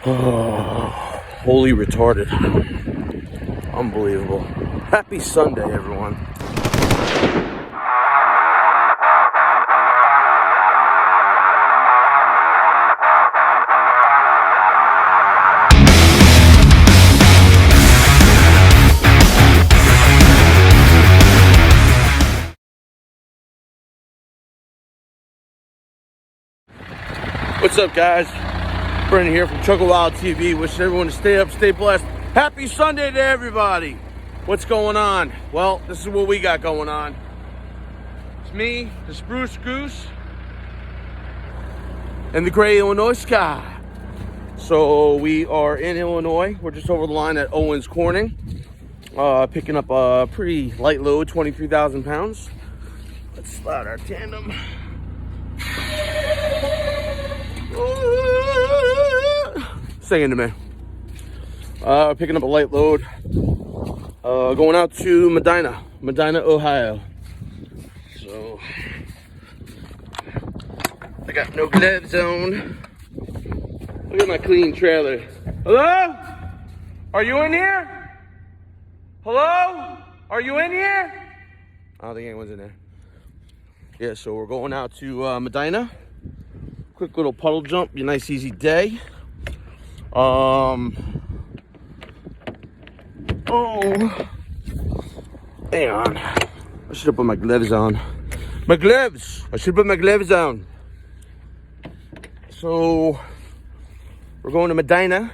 Oh, holy retarded. Unbelievable. Happy Sunday, everyone. What's up, guys? Brendan here from TruckerWild TV. Wishing everyone to stay up, stay blessed. Happy Sunday to everybody. What's going on? Well, this is what we got going on. It's me, the spruce Goose, and the gray Illinois sky. So we are in Illinois. We're just over the line at Owens Corning, picking up a pretty light load, 23,000 pounds. Let's slide our tandem. Singing to me. Picking up a light load. Going out to Medina, Ohio. So I got no gloves on. Look at my clean trailer. Hello? Are you in here? Hello? Are you in here? I don't think anyone's in there. Yeah, so we're going out to Medina. Quick little puddle jump, be a nice easy day. Oh, hang on. I should have put my gloves on. My gloves! I should put my gloves on. So, we're going to Medina.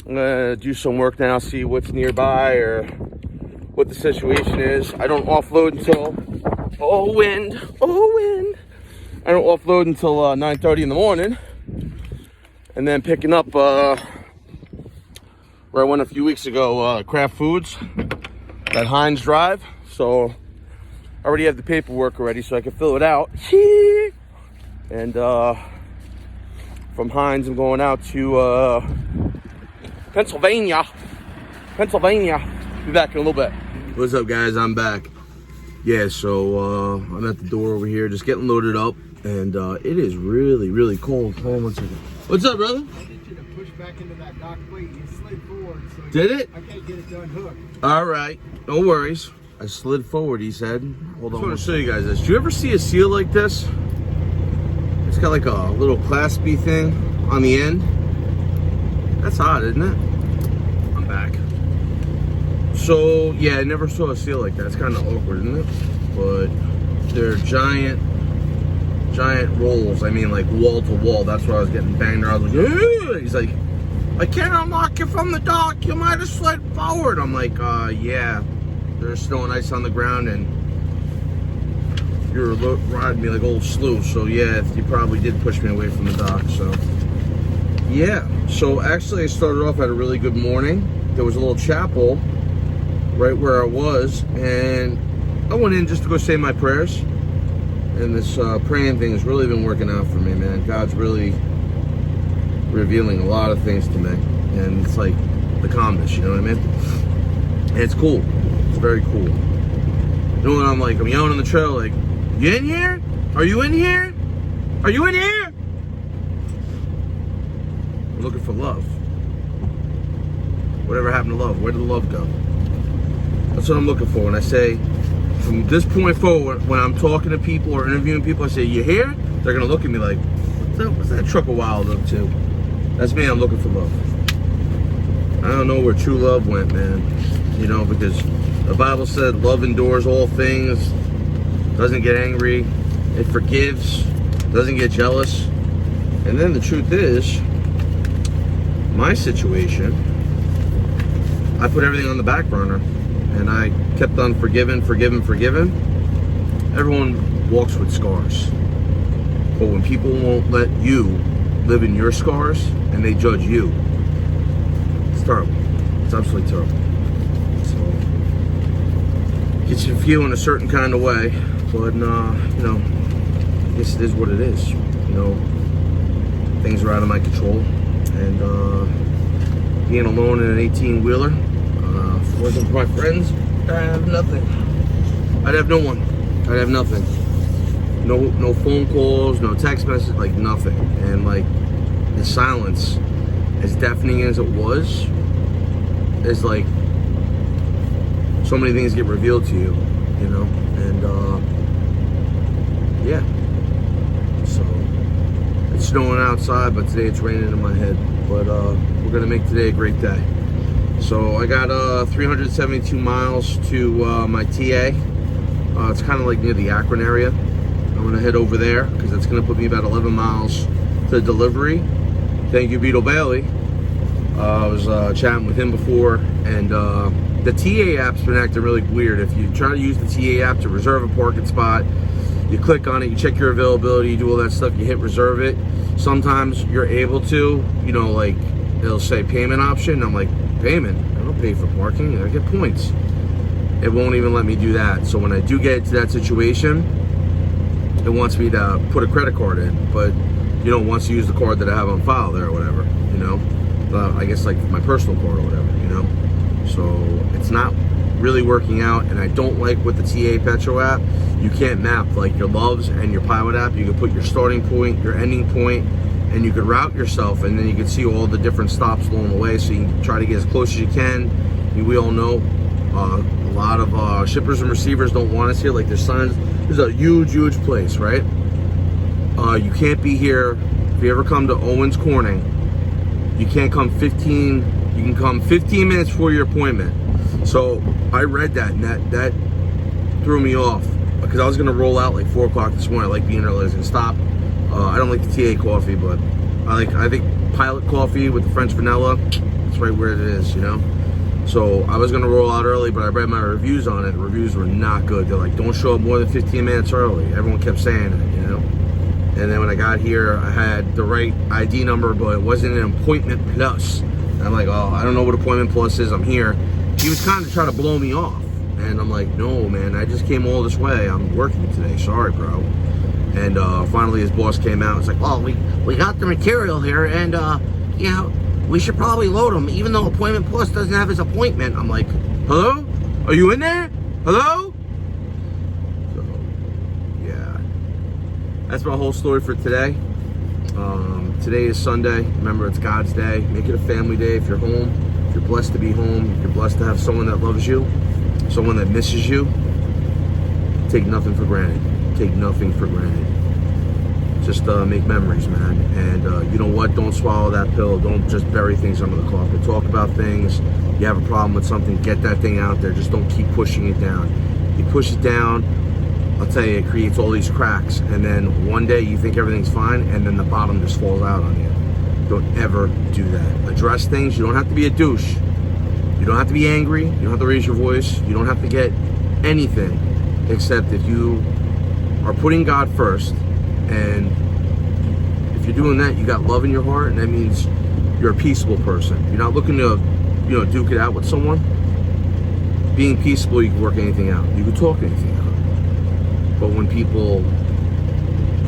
I'm gonna do some work now, see what's nearby or what the situation is. I don't offload until, oh wind. I don't offload until 9:30 in the morning. And then picking up where I went a few weeks ago, Kraft Foods, that Heinz Drive. So I already have the paperwork already, so I can fill it out. And from Heinz, I'm going out to Pennsylvania. Be back in a little bit. What's up, guys? I'm back. Yeah, so I'm at the door over here, just getting loaded up, and it is really cold. Hold on one second. What's up, brother? I need you to push back into that dock plate. You slid forward. So Did it? I can't get it done hooked. All right, no worries. I slid forward, he said. Hold on. I just want to show you guys this. Do you ever see a seal like this? It's got like a little claspy thing on the end. That's odd, isn't it? I'm back. So, yeah, I never saw a seal like that. It's kind of awkward, isn't it? But they're giant rolls. I mean, like wall to wall. That's why I was getting banged around. I was like, yeah. He's like, I can't unlock you from the dock. You might have slid forward. I'm like, yeah. There's snow and ice on the ground, and you're riding me like old slew. So yeah, you probably did push me away from the dock. So yeah. So actually, I started off at a really good morning. There was a little chapel right where I was, and I went in just to go say my prayers. And this praying thing has really been working out for me, man. God's really revealing a lot of things to me. And it's like the calmness, you know what I mean? And it's cool. It's very cool. You know what I'm like? I'm yelling on the trail like, you in here? Are you in here? Are you in here? I'm looking for love. Whatever happened to love? Where did the love go? That's what I'm looking for when I say, from this point forward, when I'm talking to people or interviewing people, I say, you here? They're going to look at me like, what's that TruckerWild up to? That's me, I'm looking for love. I don't know where true love went, man. You know, because the Bible said love endures all things, doesn't get angry, it forgives, doesn't get jealous. And then the truth is, my situation, I put everything on the back burner. And I kept on forgiving. Everyone walks with scars. But when people won't let you live in your scars and they judge you, it's terrible. It's absolutely terrible. So, gets you feeling a certain kind of way. But, you know, I guess it is what it is. You know, things are out of my control. And being alone in an 18-wheeler, if it wasn't for my friends, I'd have nothing. I'd have no one. I'd have nothing. No phone calls, no text messages, like nothing. And like the silence as deafening as it was, is like so many things get revealed to you, you know, and yeah. So it's snowing outside, but today it's raining in my head. But we're gonna make today a great day. So I got 372 miles to my TA. It's kind of like near the Akron area. I'm gonna head over there because it's gonna put me about 11 miles to the delivery. Thank you, Beetle Bailey. I was chatting with him before, and the TA app's been acting really weird. If you try to use the TA app to reserve a parking spot, you click on it, you check your availability, you do all that stuff, you hit reserve it. Sometimes you're able to, you know, like it'll say payment option. I'm like, payment? I don't pay for parking, I get points. It won't even let me do that. So when I do get to that situation, it wants me to put a credit card in, but you know, wants to use the card that I have on file there or whatever, you know. I guess like my personal card or whatever, you know. So it's not really working out, and I don't like with the TA Petro app, you can't map like your loves and your pilot app. You can put your starting point, your ending point, and you could route yourself, and then you can see all the different stops along the way, so you can try to get as close as you can. I mean, we all know a lot of shippers and receivers don't want us here. Like there's signs, there's a huge place, right? You can't be here. If you ever come to Owens Corning, you can't come 15, you can come 15 minutes before your appointment. So I read that, and that threw me off, because I was gonna roll out like 4 o'clock this morning. I like being early, I was gonna stop. I don't like the TA coffee, but I think Pilot coffee with the French vanilla, it's right where it is, you know? So I was gonna roll out early, but I read my reviews on it. The reviews were not good. They're like, don't show up more than 15 minutes early. Everyone kept saying it, you know? And then when I got here, I had the right ID number, but it wasn't an appointment plus. And I'm like, oh, I don't know what appointment plus is, I'm here. He was kind of trying to blow me off. And I'm like, no, man, I just came all this way. I'm working today, sorry, bro. And finally his boss came out. It's like, well, we got the material here, and yeah, we should probably load him, even though appointment plus doesn't have his appointment. I'm like, hello? Are you in there? Hello? So, yeah. That's my whole story for today. Today is Sunday. Remember, it's God's day. Make it a family day if you're home. If you're blessed to be home, if you're blessed to have someone that loves you, someone that misses you, take nothing for granted. Take nothing for granted. Just make memories, man. And you know what? Don't swallow that pill. Don't just bury things under the carpet. Talk about things. You have a problem with something, get that thing out there. Just don't keep pushing it down. You push it down, I'll tell you, it creates all these cracks. And then one day you think everything's fine, and then the bottom just falls out on you. Don't ever do that. Address things. You don't have to be a douche. You don't have to be angry. You don't have to raise your voice. You don't have to get anything, except if you are putting God first, and if you're doing that, you got love in your heart, and that means you're a peaceable person. You're not looking to, you know, duke it out with someone. Being peaceable, you can work anything out. You can talk anything out. But when people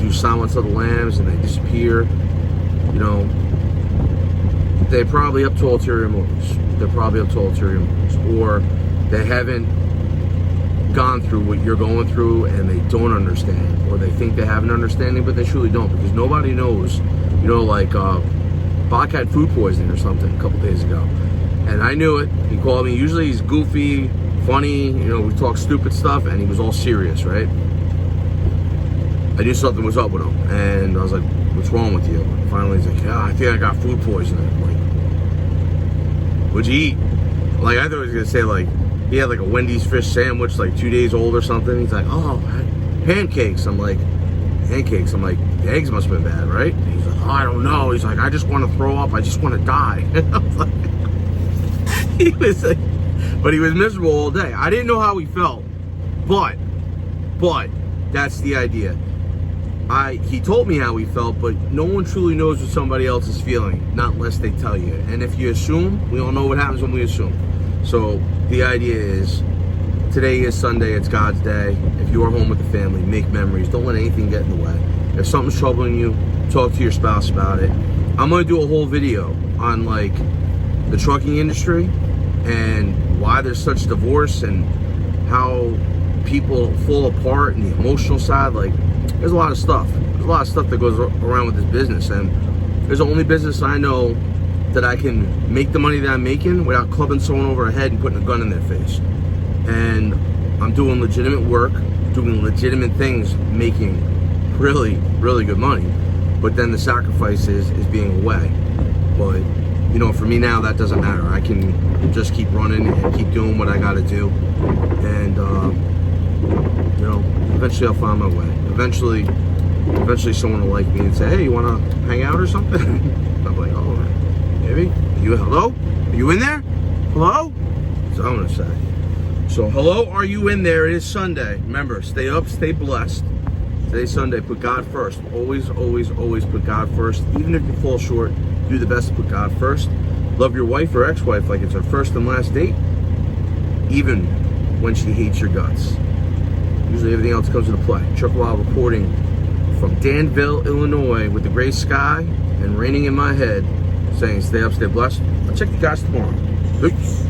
do Silence of the Lambs and they disappear, you know, they're probably up to ulterior motives. They're probably up to ulterior motives, or they haven't gone through what you're going through, and they don't understand, or they think they have an understanding, but they truly don't, because nobody knows. You know, like Bach had food poisoning or something a couple days ago, and I knew it. He called me. Usually he's goofy, funny, you know, we talk stupid stuff, and he was all serious, right? I knew something was up with him, and I was like, what's wrong with you? And finally he's like, yeah, I think I got food poisoning. I'm like, what'd you eat? Like, I thought he was gonna say, like, he had like a Wendy's fish sandwich, like 2 days old or something. He's like, oh, pancakes. I'm like, pancakes? I'm like, the eggs must have been bad, right? And he's like, oh, I don't know. He's like, I just want to throw up. I just want to die. I was like, he was like, but he was miserable all day. I didn't know how he felt, but that's the idea. He told me how he felt, but no one truly knows what somebody else is feeling, not unless they tell you. And if you assume, we all know what happens when we assume. So the idea is, today is Sunday, it's God's day. If you are home with the family, make memories. Don't let anything get in the way. If something's troubling you, talk to your spouse about it. I'm gonna do a whole video on like the trucking industry and why there's such divorce and how people fall apart and the emotional side. Like, there's a lot of stuff. There's a lot of stuff that goes around with this business, and there's the only business I know that I can make the money that I'm making without clubbing someone over the head and putting a gun in their face. And I'm doing legitimate work, doing legitimate things, making really, really good money. But then the sacrifice is being away. But, you know, for me now, that doesn't matter. I can just keep running and keep doing what I got to do. And, you know, eventually I'll find my way. Eventually someone will like me and say, hey, you want to hang out or something? I'm like, oh, maybe. Hello? Are you in there? Hello? That's what I'm going to say. So, hello, are you in there? It is Sunday. Remember, stay up, stay blessed. Today's Sunday. Put God first. Always, always, always put God first. Even if you fall short, do the best to put God first. Love your wife or ex-wife like it's her first and last date, even when she hates your guts. Usually everything else comes into play. TruckerWild reporting from Danville, Illinois, with the gray sky and raining in my head, saying stay up, stay blessed. I'll check you guys tomorrow. Peace.